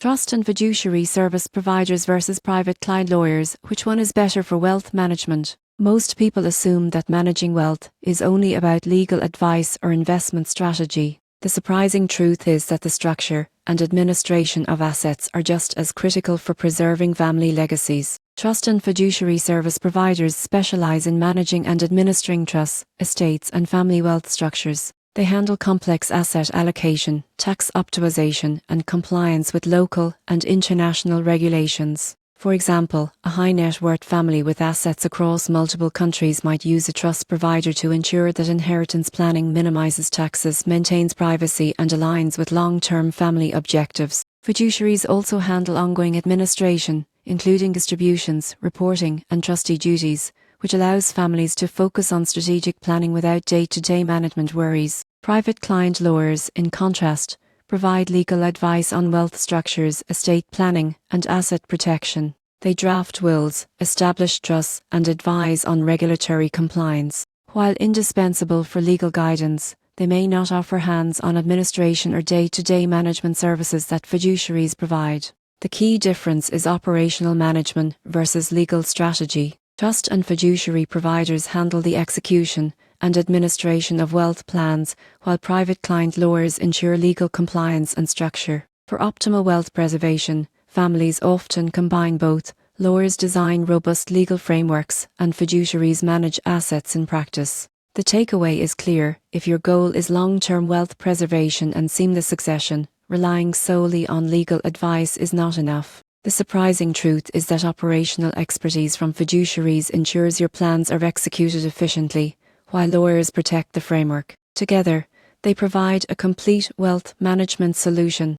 Trust and fiduciary service providers versus private client lawyers, which one is better for wealth management? Most people assume that managing wealth is only about legal advice or investment strategy. The surprising truth is that the structure and administration of assets are just as critical for preserving family legacies. Trust and fiduciary service providers specialize in managing and administering trusts, estates, and family wealth structures. They handle complex asset allocation, tax optimization, and compliance with local and international regulations. For example, a high net worth family with assets across multiple countries might use a trust provider to ensure that inheritance planning minimizes taxes, maintains privacy, and aligns with long-term family objectives. Fiduciaries also handle ongoing administration, including distributions, reporting, and trustee duties, which allows families to focus on strategic planning without day-to-day management worries. Private client lawyers, in contrast, provide legal advice on wealth structures, estate planning, and asset protection. They draft wills, establish trusts, and advise on regulatory compliance. While indispensable for legal guidance, they may not offer hands-on administration or day-to-day management services that fiduciaries provide. The key difference is operational management versus legal strategy. Trust and fiduciary providers handle the execution and administration of wealth plans, while private client lawyers ensure legal compliance and structure. For optimal wealth preservation, families often combine both. Lawyers design robust legal frameworks, and fiduciaries manage assets in practice. The takeaway is clear: if your goal is long-term wealth preservation and seamless succession, relying solely on legal advice is not enough. The surprising truth is that operational expertise from fiduciaries ensures your plans are executed efficiently, while lawyers protect the framework. Together, they provide a complete wealth management solution.